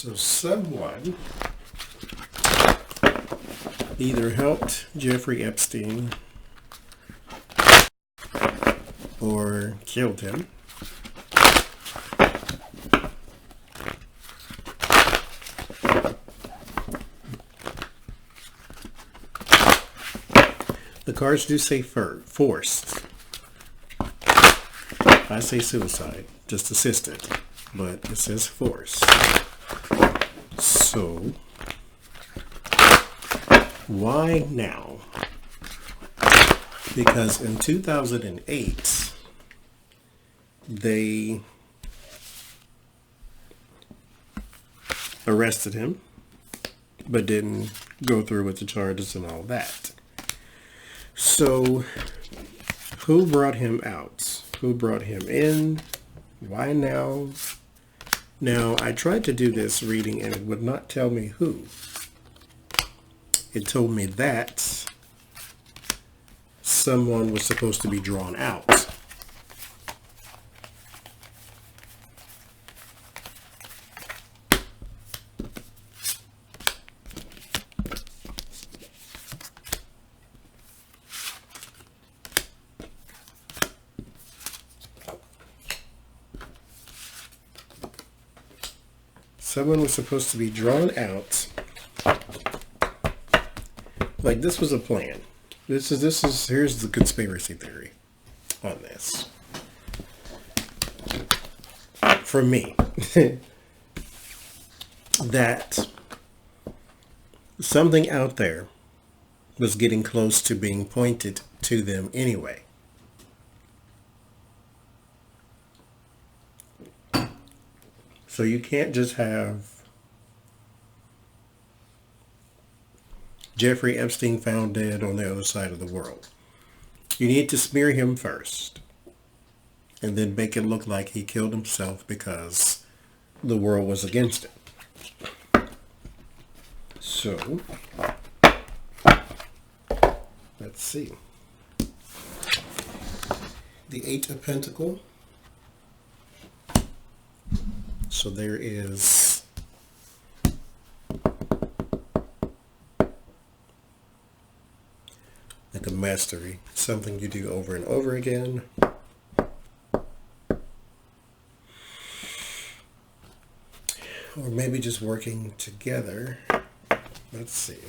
So someone either helped Jeffrey Epstein or killed him. The cards do say forced. I say suicide, just assisted, but it says forced. So, why now? Because in 2008, they arrested him, but didn't go through with the charges and all that. So, who brought him out? Who brought him in? Why now? Now, I tried to do this reading and it would not tell me who. It told me that someone was supposed to be drawn out. Someone was supposed to be drawn out. Like this was a plan. Here's the conspiracy theory on this. For me, that something out there was getting close to being pointed to them anyway. So you can't just have Jeffrey Epstein found dead on the other side of the world. You need to smear him first and then make it look like he killed himself because the world was against him. So, let's see. The Eight of Pentacles. So there is like a mastery, something you do over and over again. Or maybe just working together. Let's see.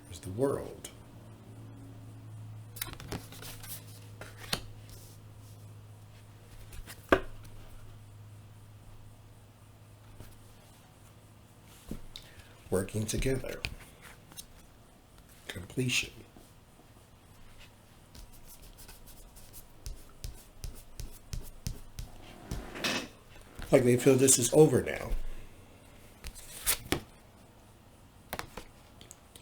There's the World. Working together. Completion. Like they feel this is over now.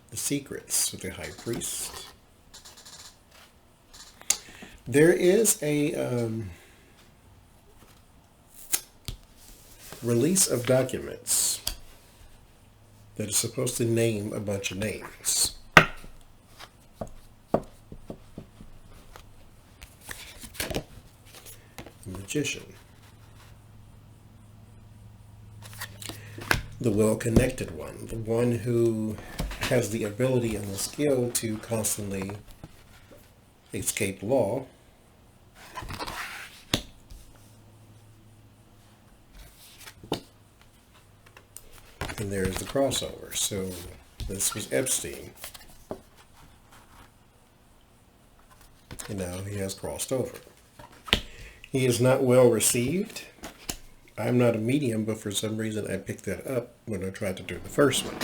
The Secrets with the High Priest. There is a release of documents that is supposed to name a bunch of names. The Magician. The well-connected one. The one who has the ability and the skill to constantly escape law. And there's the crossover. So this was Epstein. And now he has crossed over. He is not well received. I'm not a medium, but for some reason I picked that up when I tried to do the first one.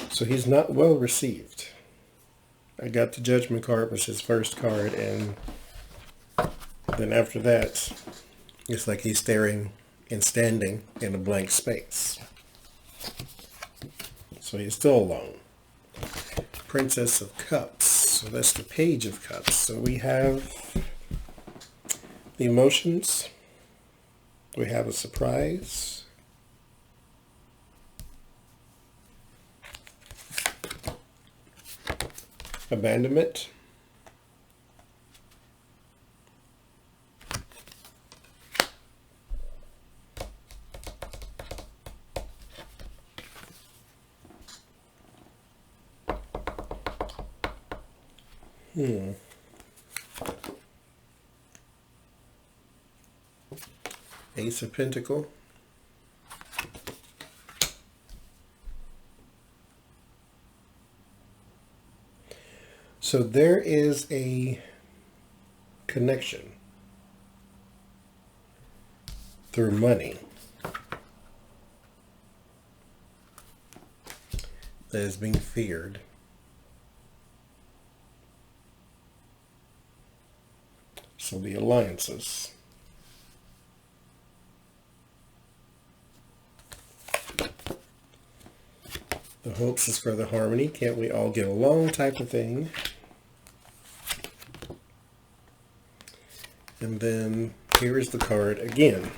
So he's not well received. I got the Judgment card, was his first card, and then after that, it's like he's staring and standing in a blank space. So he's still alone. Princess of Cups. So that's the Page of Cups. So we have the emotions. We have a surprise. Abandonment. Ace of Pentacle. So there is a connection through money that is being feared. So the alliances. The hopes is for the harmony. Can't we all get along type of thing. And then here is the card again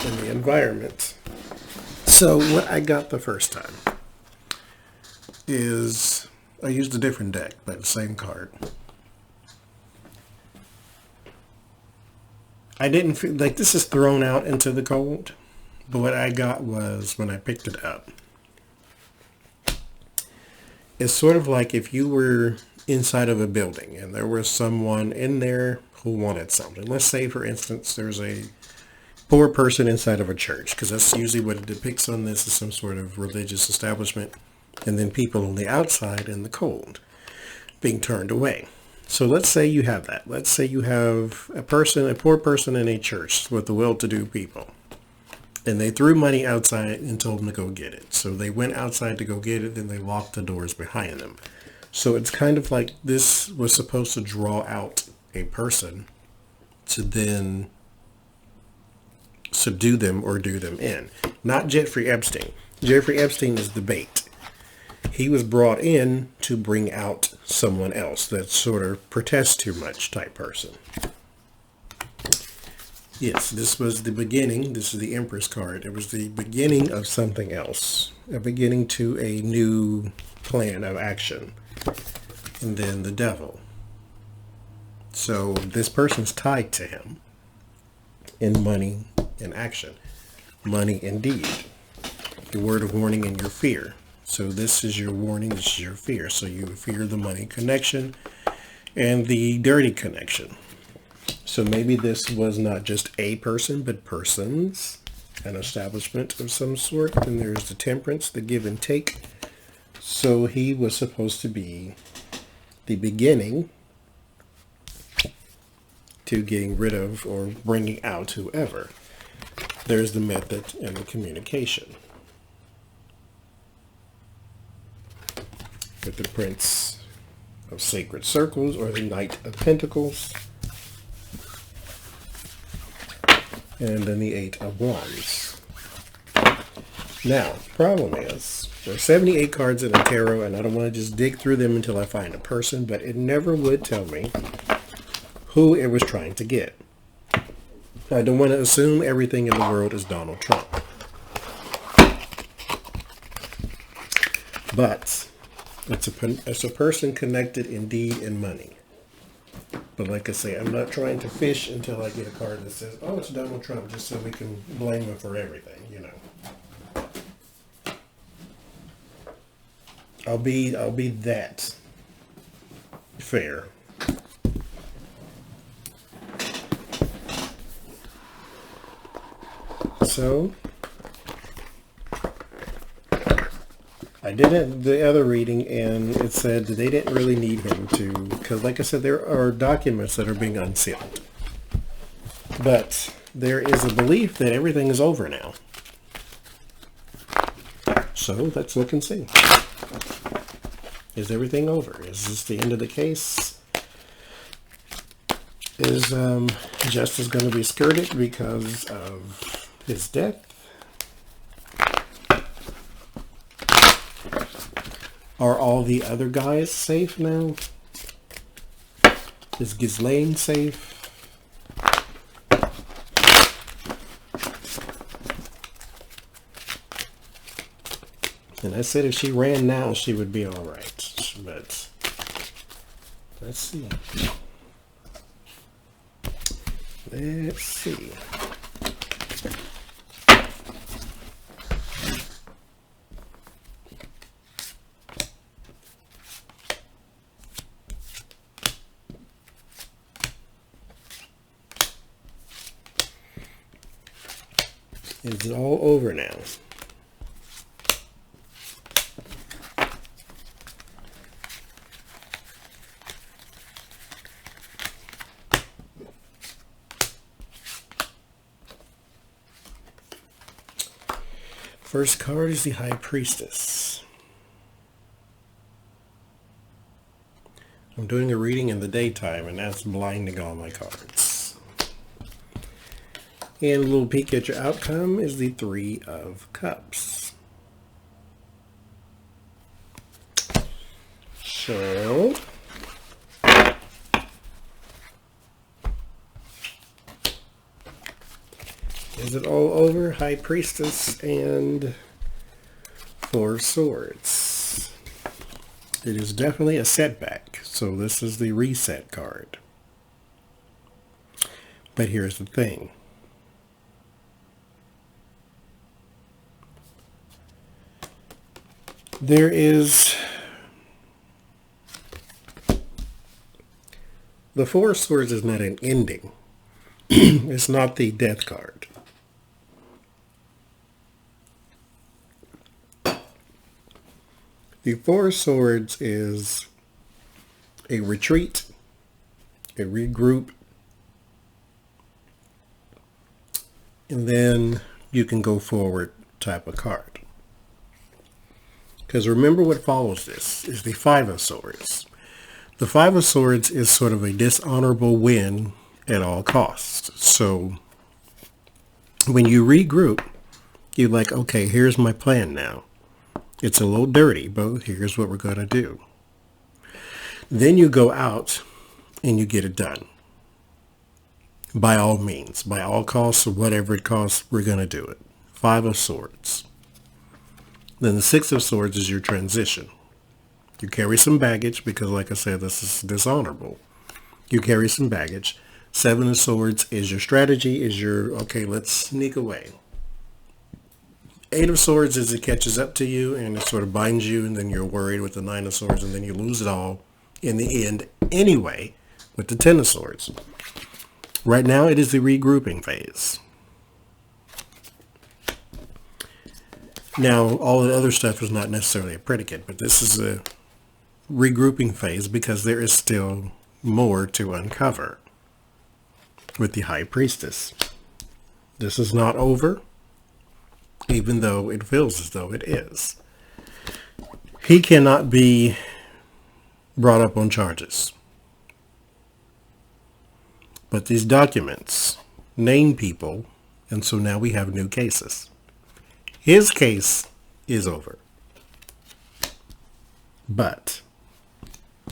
in the environment. So what I got the first time is I used a different deck, but the same card. I didn't feel like this is thrown out into the cold, but what I got was when I picked it up. It's sort of like if you were inside of a building and there was someone in there who wanted something. Let's say, for instance, there's a poor person inside of a church, because that's usually what it depicts on this, is some sort of religious establishment, and then people on the outside in the cold being turned away. So let's say you have that. Let's say you have a poor person in a church with the well-to-do people, and they threw money outside and told them to go get it. So they went outside to go get it, then they locked the doors behind them. So it's kind of like this was supposed to draw out a person to then subdue them or do them in. Not Jeffrey Epstein. Jeffrey Epstein is the bait. He was brought in to bring out someone else that sort of protests too much type person. Yes, this was the beginning. This is the Empress card. It was the beginning of something else. A beginning to a new plan of action. And then the Devil. So this person's tied to him in money and action. Money and deed. The word of warning and your fear. So this is your warning, this is your fear. So you fear the money connection and the dirty connection. So maybe this was not just a person, but persons, an establishment of some sort. And there's the Temperance, the give and take. So he was supposed to be the beginning to getting rid of or bringing out whoever. There's the method and the communication. With the Prince of Sacred Circles or the Knight of Pentacles. And then the Eight of Wands. Now, problem is, there are 78 cards in a tarot, and I don't want to just dig through them until I find a person, but it never would tell me who it was trying to get. I don't want to assume everything in the world is Donald Trump. But it's a person connected in deed and money. But like I say, I'm not trying to fish until I get a card that says, oh, it's Donald Trump, just so we can blame him for everything, you know. I'll be that fair. So I did the other reading, and it said that they didn't really need him to, because like I said, there are documents that are being unsealed. But there is a belief that everything is over now. So let's look and see. Is everything over? Is this the end of the case? Is justice going to be skirted because of his death? Are all the other guys safe now? Is Ghislaine safe? And I said if she ran now, she would be all right. But let's see. Let's see. It's all over now. First card is the High Priestess. I'm doing a reading in the daytime, and that's blinding all my cards. And a little peek at your outcome is the Three of Cups. So, is it all over? High Priestess and Four Swords. It is definitely a setback. So this is the reset card. But here's the thing. There is the Four of Swords is not an ending. It's not the death card. The Four of Swords is a retreat, a regroup, and then you can go forward type of card. Because remember what follows this is the Five of Swords. The Five of Swords is sort of a dishonorable win at all costs. So when you regroup, you're like, okay, here's my plan now. It's a little dirty, but here's what we're going to do. Then you go out and you get it done. By all means, by all costs, or whatever it costs, we're going to do it. Five of Swords. Then the Six of Swords is your transition. You carry some baggage because, like I said, this is dishonorable. You carry some baggage. Seven of Swords is your strategy, is your, okay, let's sneak away. Eight of Swords is it catches up to you and it sort of binds you, and then you're worried with the Nine of Swords, and then you lose it all in the end anyway with the Ten of Swords. Right now it is the regrouping phase. Now all the other stuff is not necessarily a predicate, but this is a regrouping phase because there is still more to uncover with the High Priestess. This is not over, even though it feels as though it is. He cannot be brought up on charges. But these documents name people, and so now we have new cases. His case is over. But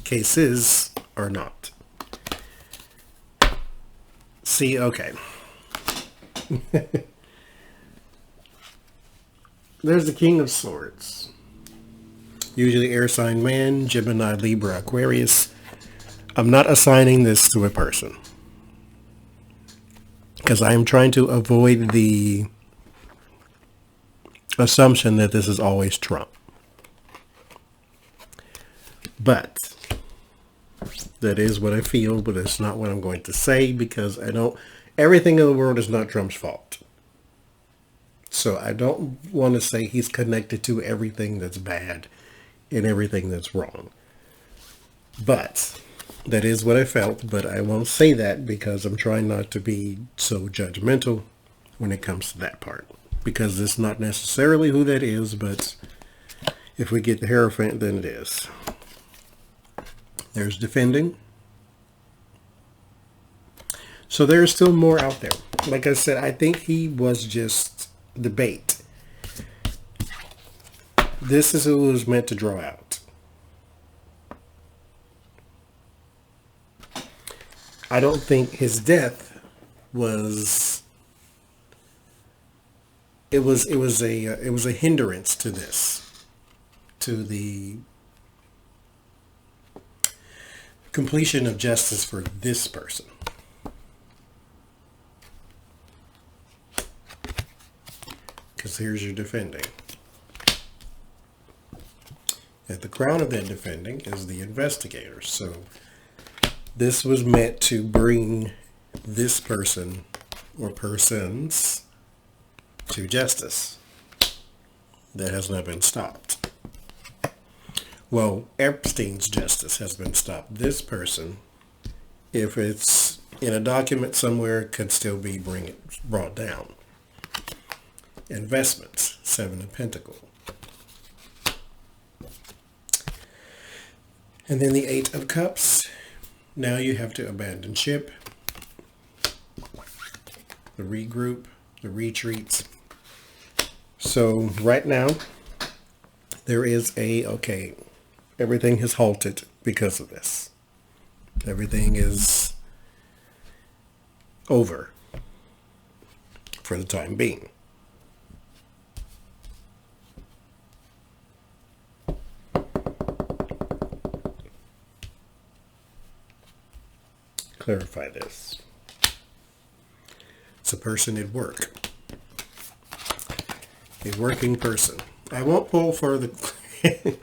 cases are not. See, okay. There's the King of Swords. Usually air sign man, Gemini, Libra, Aquarius. I'm not assigning this to a person, because I am trying to avoid the assumption that this is always Trump. But that is what I feel, but it's not what I'm going to say, because I don't, everything in the world is not Trump's fault. So I don't want to say he's connected to everything that's bad and everything that's wrong. But that is what I felt, but I won't say that because I'm trying not to be so judgmental when it comes to that part. Because it's not necessarily who that is, but if we get the Hierophant, then it is. There's defending. So there's still more out there. Like I said, I think he was just the bait. This is who it was meant to draw out. I don't think his death was. It was a hindrance to this, to the completion of justice for this person. Because here's your defending. At the crown of that defending is the investigator. So this was meant to bring this person or persons to justice. That has not been stopped. Well, Epstein's justice has been stopped. This person, if it's in a document somewhere, could still be brought down. Investments, Seven of Pentacles. And then the Eight of Cups. Now you have to abandon ship, the regroup, the retreats. So right now, there is okay, everything has halted because of this. Everything is over for the time being. Clarify this. It's a person at work. A working person. I won't pull for the...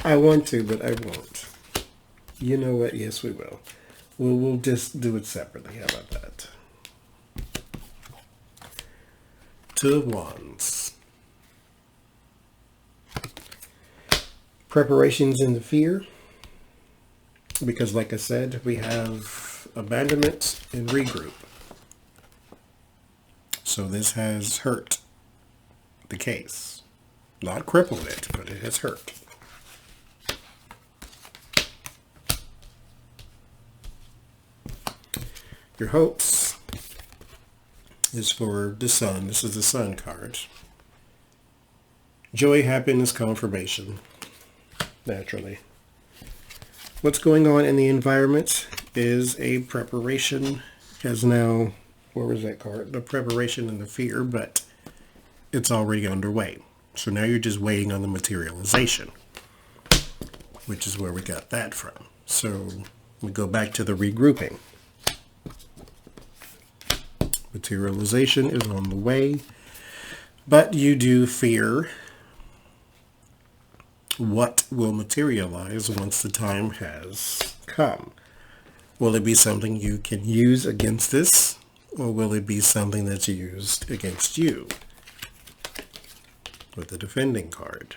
I want to, but I won't. You know what? Yes, we will. We'll just do it separately. How about that? Two of Wands. Preparations in the fear. Because like I said, we have abandonment and regroup. So this has hurt the case. Not crippled it, but it has hurt. Your hopes is for the Sun. This is the Sun card. Joy, happiness, confirmation. Naturally. What's going on in the environment is a preparation. Has now, where was that card? The preparation and the fear, but it's already underway. So now you're just waiting on the materialization, which is where we got that from. So we go back to the regrouping. Materialization is on the way, but you do fear what will materialize once the time has come. Will it be something you can use against this, or will it be something that's used against you? With the defending card.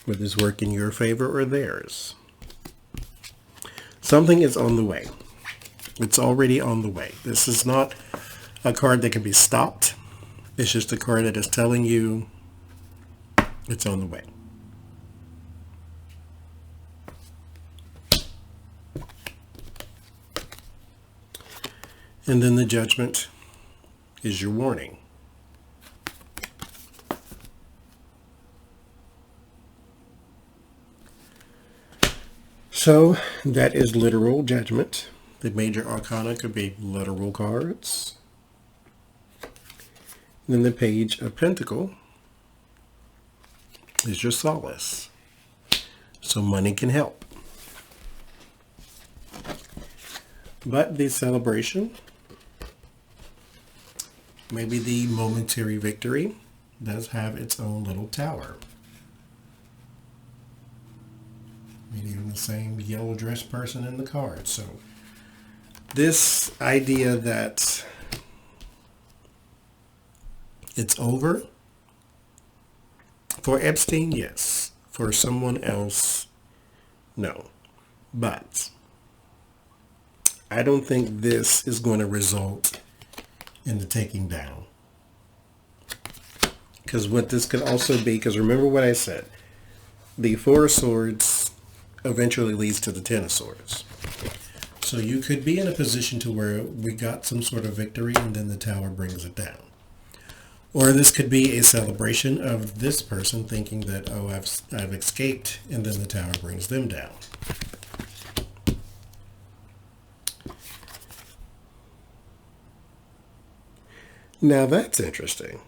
Will this work in your favor or theirs? Something is on the way. It's already on the way. This is not a card that can be stopped. It's just a card that is telling you it's on the way. And then the Judgment is your warning. So that is literal judgment. The major arcana could be literal cards. Then the Page of Pentacles is your solace. So money can help. But the celebration, maybe the momentary victory, does have its own little tower. Maybe even the same yellow dressed person in the card. So this idea that it's over, for Epstein, yes. For someone else, no. But I don't think this is going to result in the taking down. Because what this could also be, because remember what I said, the Four of Swords eventually leads to the Ten of Swords. So you could be in a position to where we got some sort of victory and then the Tower brings it down. Or this could be a celebration of this person thinking that, oh, I've escaped, and then the Tower brings them down. Now that's interesting.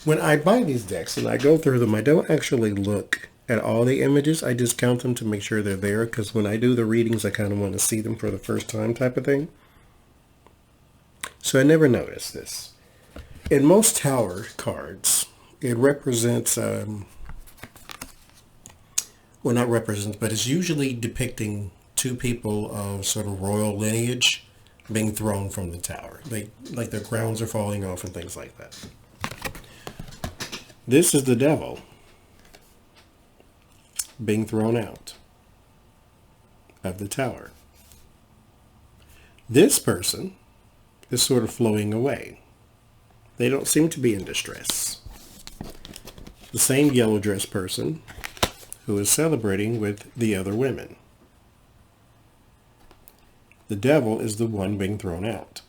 When I buy these decks and I go through them, I don't actually look at all the images. I just count them to make sure they're there, because when I do the readings, I kind of want to see them for the first time type of thing. So I never noticed this. In most Tower cards, it represents, well, not represents, but it's usually depicting two people of sort of royal lineage, being thrown from the tower. Like their crowns are falling off and things like that. This is the devil being thrown out of the tower. This person is sort of flowing away. They don't seem to be in distress. The same yellow dress person who is celebrating with the other women. The devil is the one being thrown out.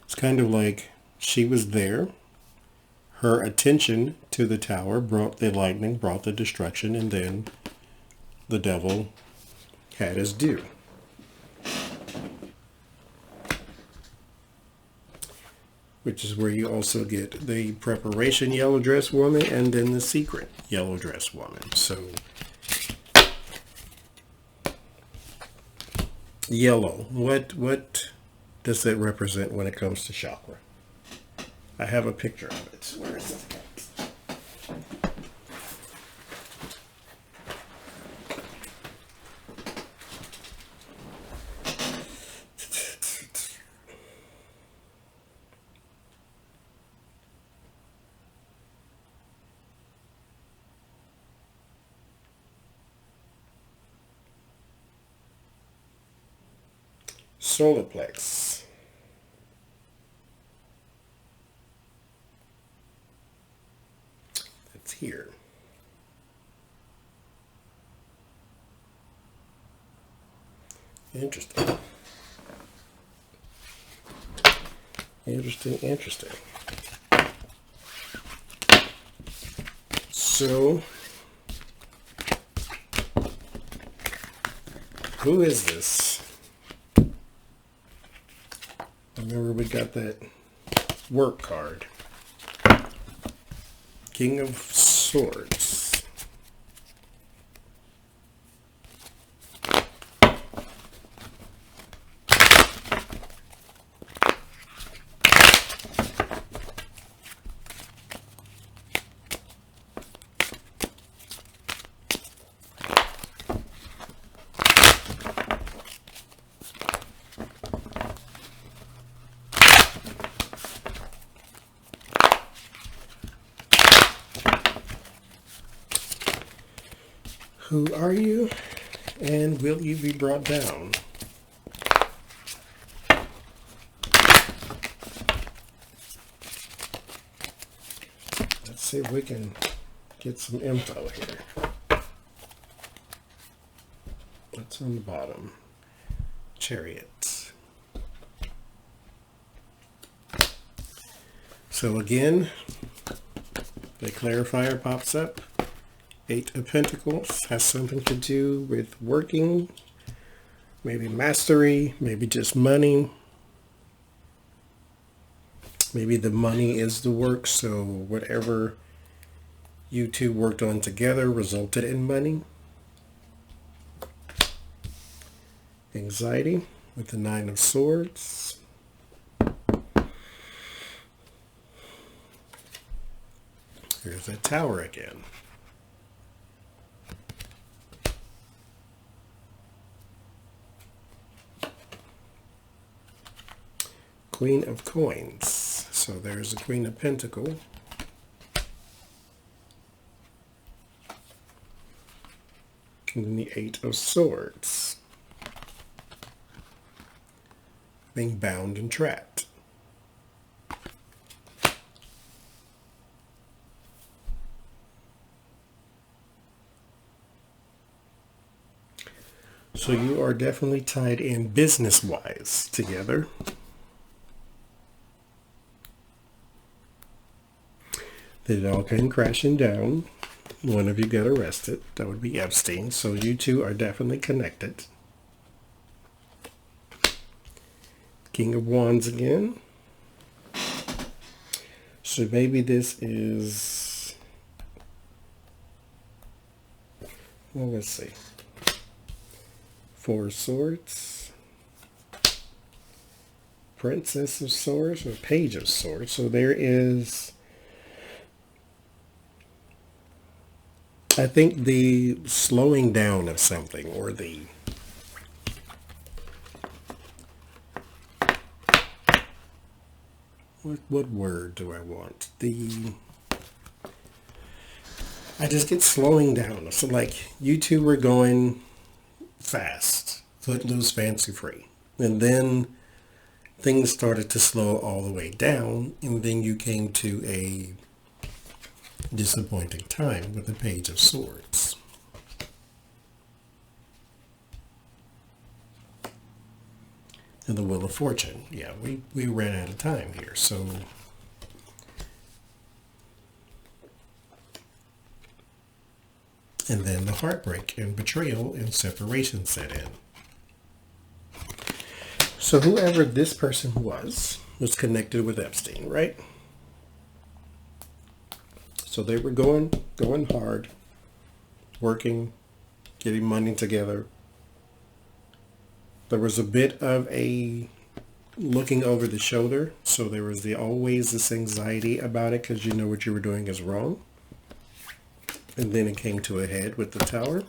It's kind of like she was there. Her attention to the tower brought the lightning, brought the destruction, and then the devil had his due. Which is where you also get the preparation yellow dress woman and then the secret yellow dress woman. So yellow, what does that represent when it comes to chakra? I have a picture of it. Where is it? Solar plex. That's here. Interesting. Interesting. So, who is this? Remember we got that work card. King of Swords. Who are you, and will you be brought down? Let's see if we can get some info here. What's on the bottom? Chariots. So again, the clarifier pops up. 8 of Pentacles has something to do with working, maybe mastery, maybe just money. Maybe the money is the work, so whatever you two worked on together resulted in money. Anxiety with the 9 of Swords. Here's that Tower again. Queen of Coins. So there's the Queen of Pentacles. And then the 8 of Swords. Being bound and trapped. So you are definitely tied in business-wise together. It all came crashing down. One of you got arrested. That would be Epstein. So you two are definitely connected. King of Wands again. So maybe this is... well, let's see. 4 of Swords. Princess of Swords or Page of Swords. So there is... I think the slowing down of something, or the what word do I want? I just get slowing down. So like you two were going fast, footloose, fancy free. And then things started to slow all the way down. And then you came to a disappointing time with the Page of Swords. And the Wheel of Fortune. Yeah, we ran out of time here. So and then the heartbreak and betrayal and separation set in. So whoever this person was connected with Epstein, right? So they were going hard, working, getting money together. There was a bit of a looking over the shoulder. So there was always this anxiety about it because you know what you were doing is wrong. And then it came to a head with the Tower.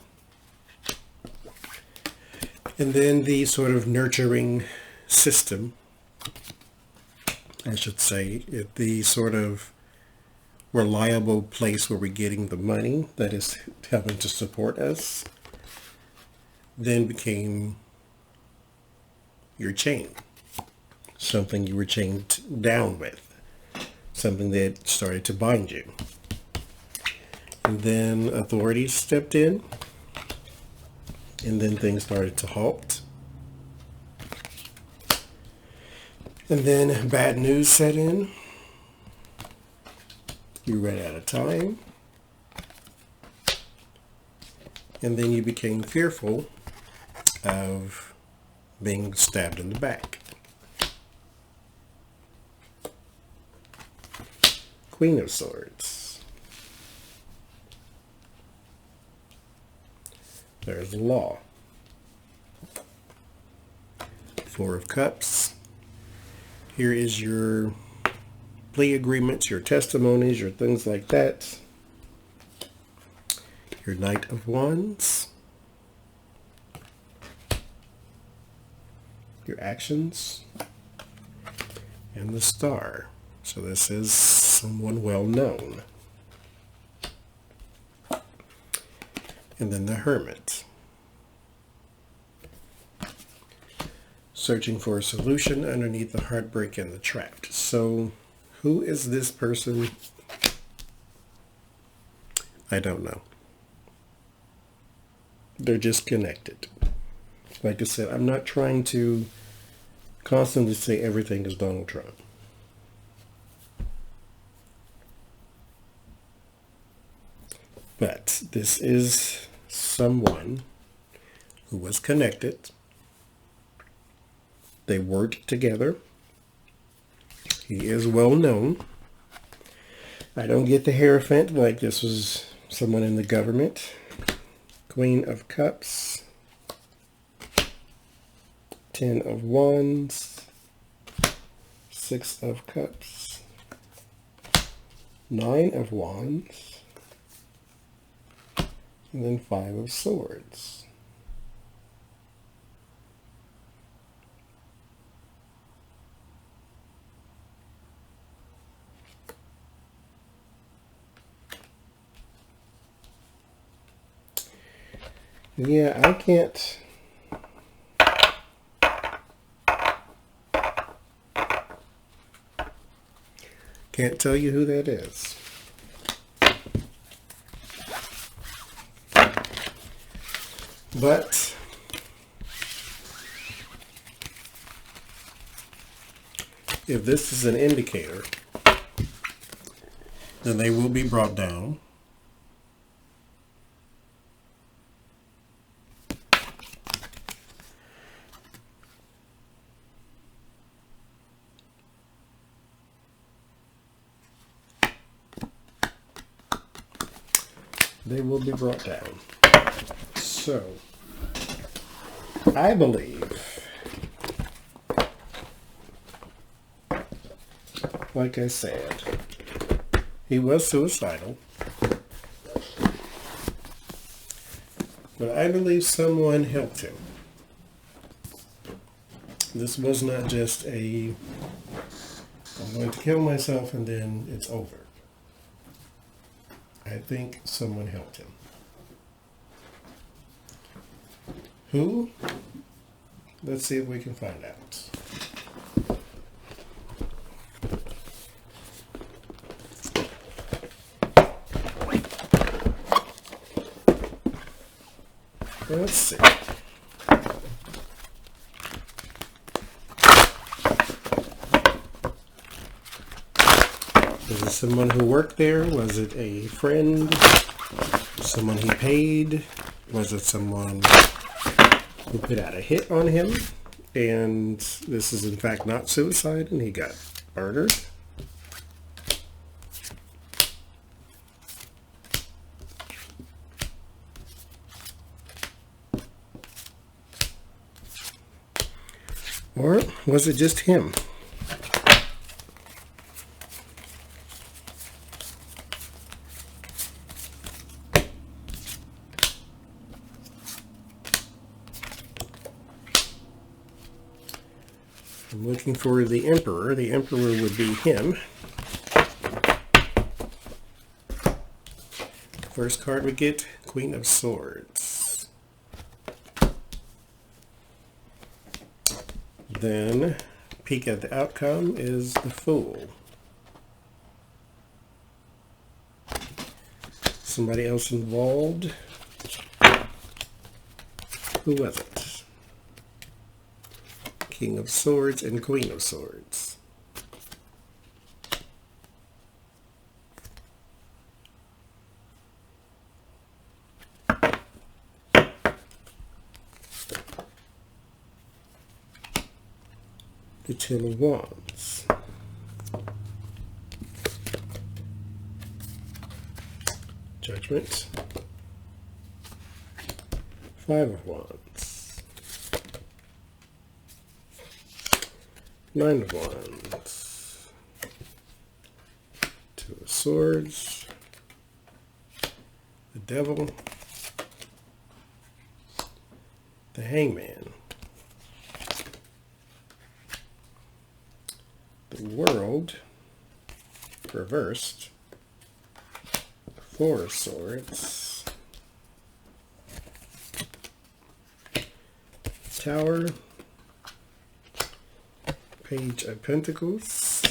And then the sort of nurturing system, I should say, the sort of reliable place where we're getting the money that is helping to support us, then became your chain. Something you were chained down with. Something that started to bind you. And then authorities stepped in, and then things started to halt. And then bad news set in. You ran out of time. And then you became fearful of being stabbed in the back. Queen of Swords. There's the Law. Four of Cups. Here is your plea agreements, your testimonies, your things like that. Your Knight of Wands. Your actions. And the Star. So this is someone well known. And then the Hermit. Searching for a solution underneath the heartbreak and the trapped. So who is this person? I don't know. They're just connected. Like I said, I'm not trying to constantly say everything is Donald Trump. But this is someone who was connected. They worked together. He is well known. I don't get the Hierophant like this was someone in the government. Queen of Cups. 10 of Wands. 6 of Cups. 9 of Wands. And then 5 of Swords. Yeah, I can't tell you who that is. But if this is an indicator, then they will be brought down. They will be brought down. So, I believe, like I said, he was suicidal. But I believe someone helped him. This was not just a I'm going to kill myself and then it's over. I think someone helped him. Who? Let's see if we can find out. Let's see. Was it someone who worked there? Was it a friend? Someone he paid? Was it someone who put out a hit on him? And this is in fact not suicide and he got murdered? Or was it just him? I'm looking for the Emperor. The Emperor would be him. First card we get, Queen of Swords. Then, peek at the outcome is the Fool. Somebody else involved? Who was it? King of Swords and Queen of Swords. The Ten of Wands. Judgment. Five of Wands. Nine of Wands. Two of Swords. The Devil. The Hangman. The World. Reversed. Four of Swords. Tower. Page of Pentacles.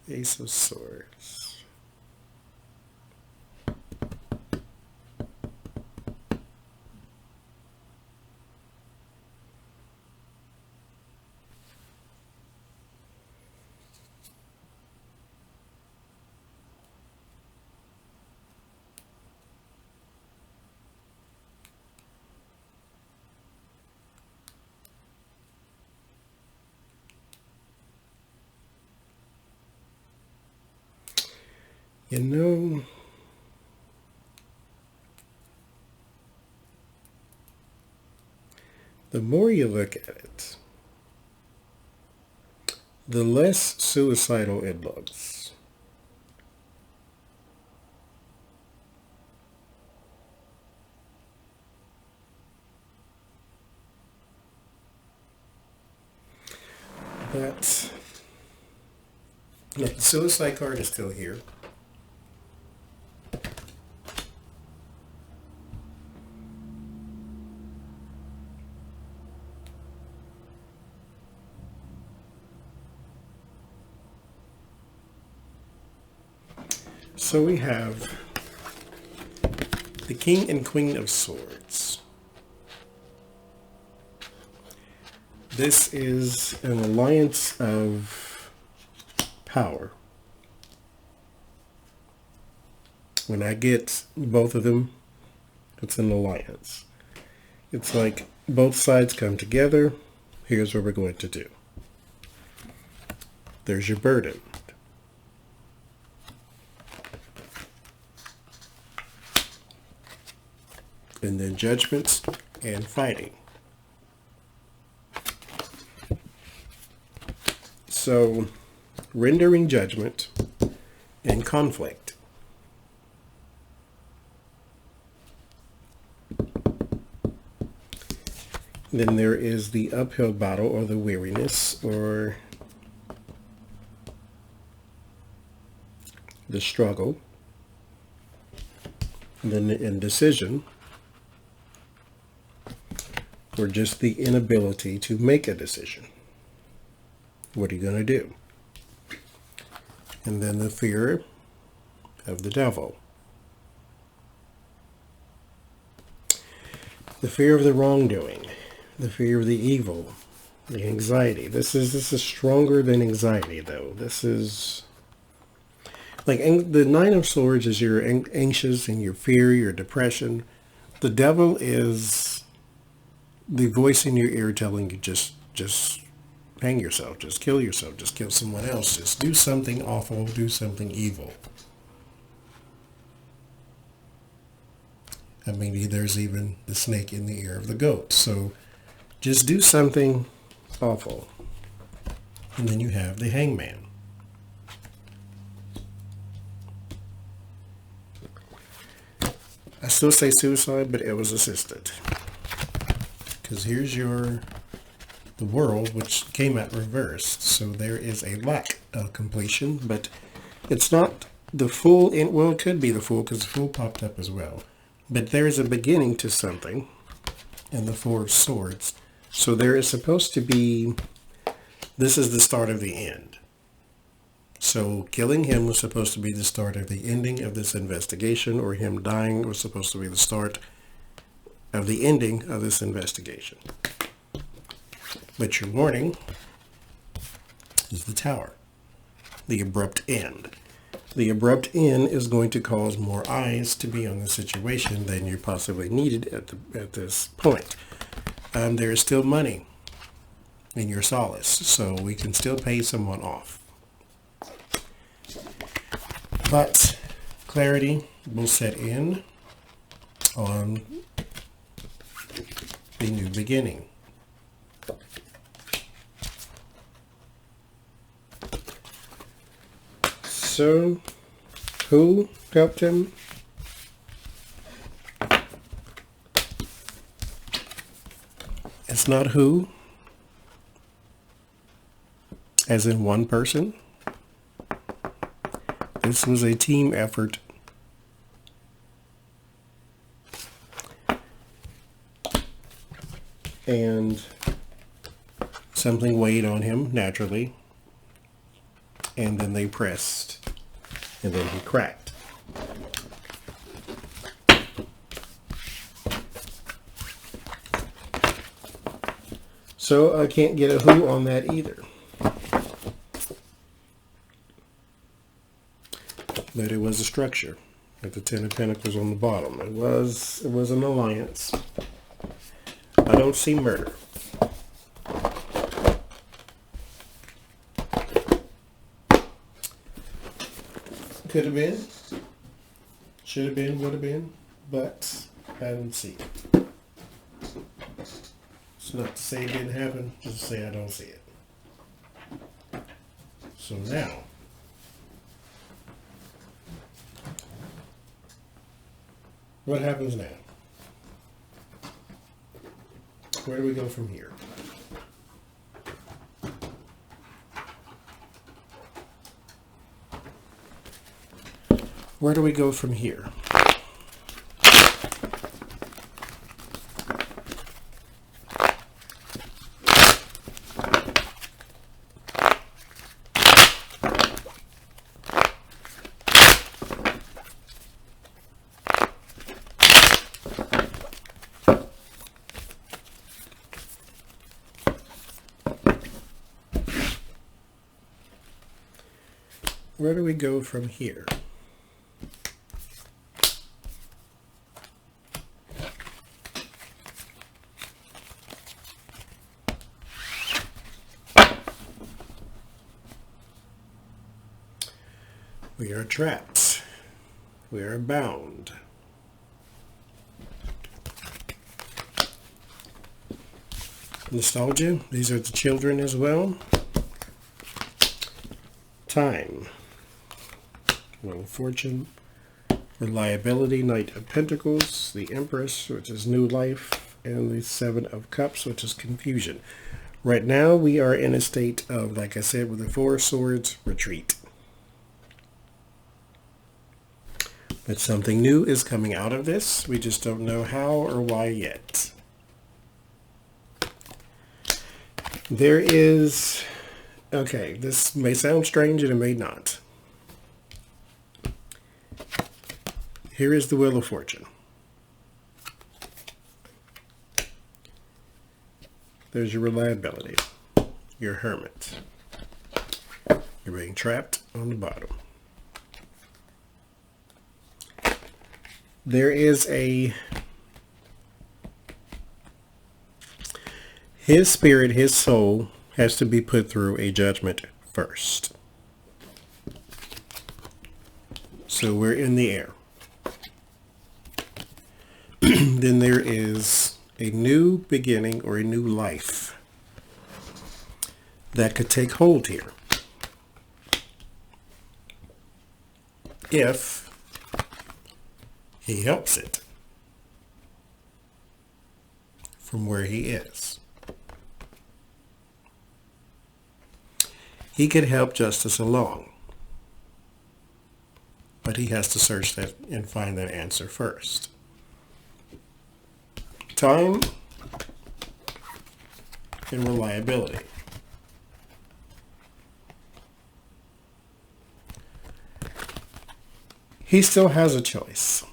Ace of Swords. You know, the more you look at it, the less suicidal it looks. But look, the suicide card is still here. So we have the King and Queen of Swords. This is an alliance of power. When I get both of them, it's an alliance. It's like both sides come together. Here's what we're going to do. There's your burden. And then judgments and fighting. So, rendering judgment and conflict. Then there is the uphill battle or the weariness or the struggle, the indecision, or just the inability to make a decision. What are you going to do? And then the fear of the devil. The fear of the wrongdoing, the fear of the evil, the anxiety. This is stronger than anxiety, though. This is like the Nine of Swords is your anxious and your fear, your depression. The devil is the voice in your ear telling you just hang yourself, just kill yourself, just kill someone else, just do something awful, do something evil. I mean, there's even the snake in the ear of the goat. So just do something awful. And then you have the hangman. I still say suicide, but it was assisted. Because here's the world, which came out reversed. So there is a lack of completion, but it's not the full, well, it could be the full, because the full popped up as well. But there is a beginning to something in the Four of Swords. So there is supposed to be, this is the start of the end. So killing him was supposed to be the start of the ending of this investigation, or him dying was supposed to be the start of the ending of this investigation. But your warning is the Tower, the abrupt end. The abrupt end is going to cause more eyes to be on the situation than you possibly needed at this point. There is still money in your solace, so we can still pay someone off. But clarity will set in on the new beginning. So, who helped him? It's not who, as in one person. This was a team effort. And something weighed on him naturally. And then they pressed. And then he cracked. So I can't get a who on that either. But it was a structure. With the Ten of Pentacles on the bottom. It was an alliance. I don't see murder. Could have been. Should have been, would have been. But I didn't see it. It's not to say it didn't happen, just to say I don't see it. So now, what happens now? Where do we go from here? Where do we go from here? Where do we go from here? We are trapped. We are bound. Nostalgia. These are the children as well. Time. Wheel of Fortune. Reliability. Knight of Pentacles. The Empress, which is new life. And the Seven of Cups, which is confusion. Right now we are in a state of, like I said, with the Four of Swords, retreat. But something new is coming out of this. We just don't know how or why yet. There is, okay, this may sound strange and it may not. Here is the Wheel of Fortune. There's your reliability, your Hermit. You're being trapped on the bottom. There is his spirit, his soul has to be put through a judgment first. So we're in the air. Then there is a new beginning or a new life that could take hold here. If he helps it from where he is. He could help justice along, but he has to search that and find that answer first. Time and reliability. He still has a choice.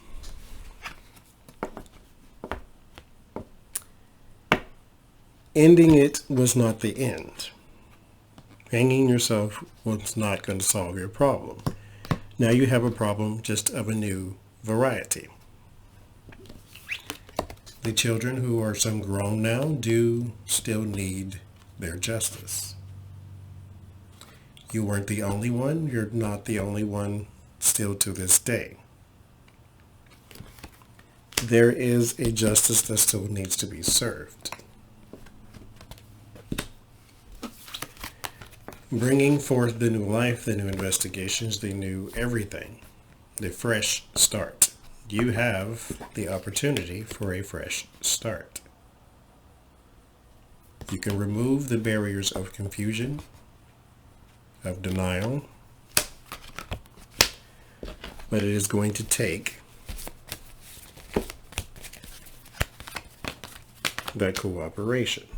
Ending it was not the end. Hanging yourself was not going to solve your problem. Now you have a problem just of a new variety. The children, who are some grown now, do still need their justice. You weren't the only one. You're not the only one still to this day. There is a justice that still needs to be served. Bringing forth the new life, the new investigations, the new everything, the fresh start. You have the opportunity for a fresh start. You can remove the barriers of confusion, of denial, but it is going to take that cooperation.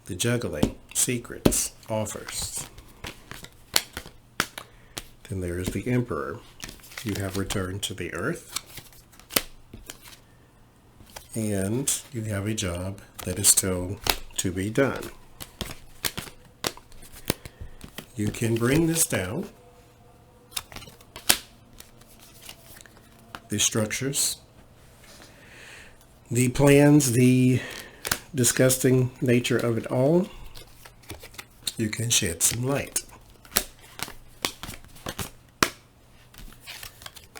The juggling, secrets, offers. Then there is the Emperor. You have returned to the earth, and you have a job that is still to be done. You can bring this down, the structures, the plans, the disgusting nature of it all. You can shed some light,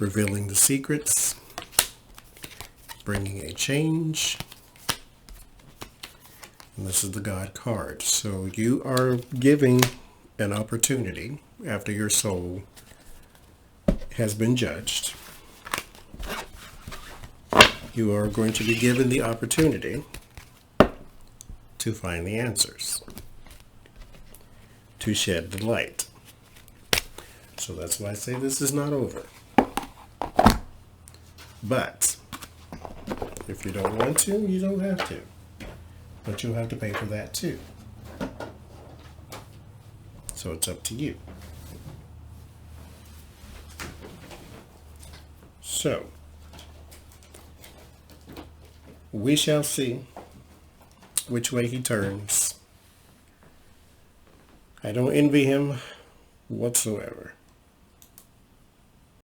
revealing the secrets, bringing a change. And this is the God card. So you are giving an opportunity after your soul has been judged. You are going to be given the opportunity to find the answers, to shed the light. So that's why I say this is not over. But if you don't want to, you don't have to. But you'll have to pay for that too. So it's up to you. So we shall see which way he turns. I don't envy him whatsoever.